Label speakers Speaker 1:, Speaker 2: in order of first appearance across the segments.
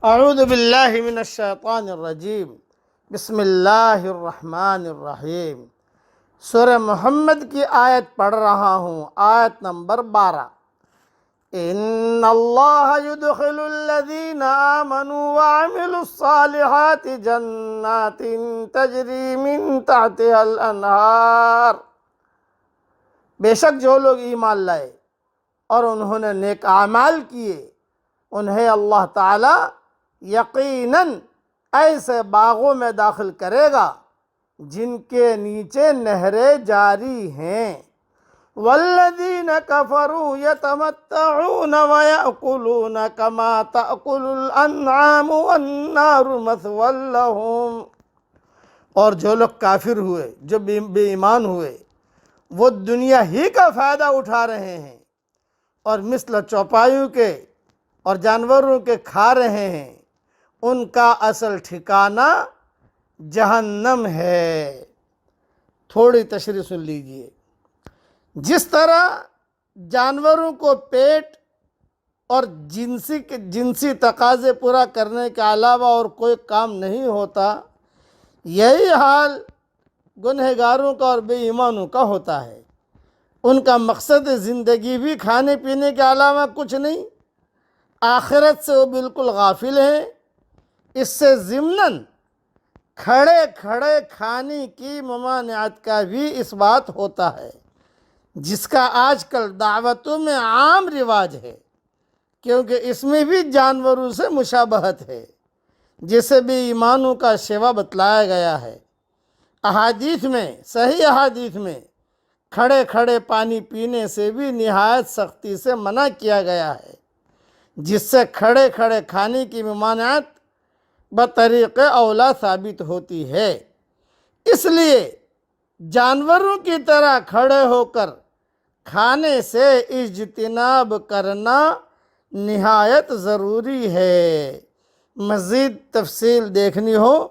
Speaker 1: اعوذ باللہ من الشیطان الرجیم، بسم اللہ الرحمن الرحیم۔ سورہ محمد کی آیت پڑھ رہا ہوں، آیت نمبر 12۔ ان اللہ يدخل الذین آمنوا وعملوا الصالحات جنات تجری من تحتها الانہار۔ بے شک جو لوگ ایمان لائے اور انہوں نے نیک اعمال کیے، انہیں اللہ تعالی یقیناً ایسے باغوں میں داخل کرے گا جن کے نیچے نہریں جاری ہیں۔ والذین کفروا یتمتعون ویأکلون کما تأکل الانعام والنار مثوی لہم۔ اور جو لوگ کافر ہوئے، جو بے ایمان ہوئے، وہ دنیا ہی کا فائدہ اٹھا رہے ہیں اور مثل چوپایوں کے اور جانوروں کے کھا رہے ہیں، ان کا اصل ٹھکانہ جہنم ہے۔ تھوڑی تشریح سن لیجئے۔ جس طرح جانوروں کو پیٹ اور جنسی تقاضے پورا کرنے کے علاوہ اور کوئی کام نہیں ہوتا، یہی حال گنہگاروں کا اور بے ایمانوں کا ہوتا ہے۔ ان کا مقصد زندگی بھی کھانے پینے کے علاوہ کچھ نہیں، آخرت سے وہ بالکل غافل ہیں۔ اس سے ضمناً کھڑے کھڑے کھانے کی ممانعت کا بھی اس بات ہوتا ہے، جس کا آج کل دعوتوں میں عام رواج ہے، کیونکہ اس میں بھی جانوروں سے مشابہت ہے، جسے بھی ایمانوں کا شیوا بتلایا گیا ہے۔ احادیث میں، صحیح احادیث میں کھڑے کھڑے پانی پینے سے بھی نہایت سختی سے منع کیا گیا ہے، جس سے کھڑے کھڑے کھانے کی ممانعت بطریق اولا ثابت ہوتی ہے۔ اس لیے جانوروں کی طرح کھڑے ہو کر کھانے سے اجتناب کرنا نہایت ضروری ہے۔ مزید تفصیل دیکھنی ہو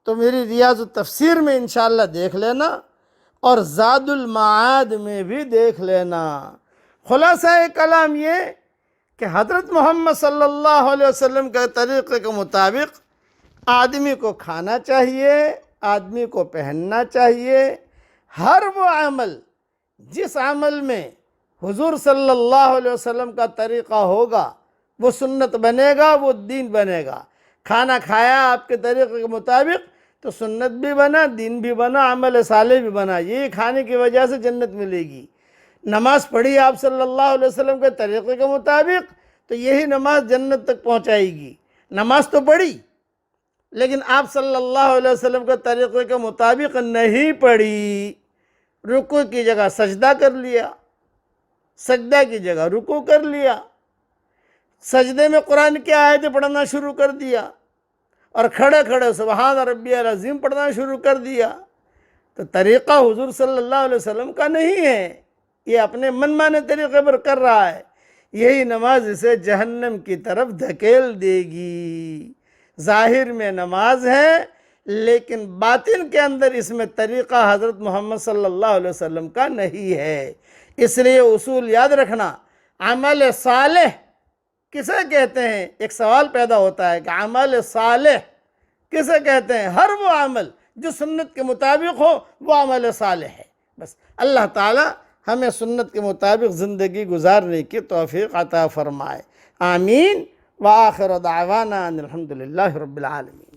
Speaker 1: تو میری ریاض التفسیر میں انشاءاللہ دیکھ لینا اور زاد المعاد میں بھی دیکھ لینا۔ خلاصہ کلام یہ کہ حضرت محمد صلی اللہ علیہ وسلم کے طریقے کے مطابق آدمی کو کھانا چاہیے، آدمی کو پہننا چاہیے۔ ہر وہ عمل جس عمل میں حضور صلی اللہ علیہ وسلم کا طریقہ ہوگا وہ سنت بنے گا، وہ دین بنے گا۔ کھانا کھایا آپ کے طریقے کے مطابق تو سنت بھی بنا، دین بھی بنا، عمل صالح بھی بنا۔ یہی کھانے کی وجہ سے جنت ملے گی۔ نماز پڑھی آپ صلی اللہ علیہ وسلم کے طریقے کے مطابق تو یہی نماز جنت تک پہنچائے گی۔ نماز تو پڑھی لیکن آپ صلی اللہ علیہ وسلم کے طریقے کے مطابق نہیں پڑھی۔ رکوع کی جگہ سجدہ کر لیا، سجدہ کی جگہ رکوع کر لیا، سجدے میں قرآن کی آیتیں پڑھنا شروع کر دیا اور کھڑے کھڑے سبحان ربی العظیم پڑھنا شروع کر دیا، تو طریقہ حضور صلی اللہ علیہ وسلم کا نہیں ہے، یہ اپنے من مانے طریقے پر کر رہا ہے۔ یہی نماز اسے جہنم کی طرف دھکیل دے گی۔ ظاہر میں نماز ہے لیکن باطن کے اندر اس میں طریقہ حضرت محمد صلی اللہ علیہ وسلم کا نہیں ہے۔ اس لیے اصول یاد رکھنا۔ عمل صالح کسے کہتے ہیں؟ ایک سوال پیدا ہوتا ہے کہ عمل صالح کسے کہتے ہیں؟ ہر وہ عمل جو سنت کے مطابق ہو وہ عمل صالح ہے۔ بس اللہ تعالی ہمیں سنت کے مطابق زندگی گزارنے کی توفیق عطا فرمائے۔ آمین۔ وآخر دعوانا ان الحمد للہ رب العالمین۔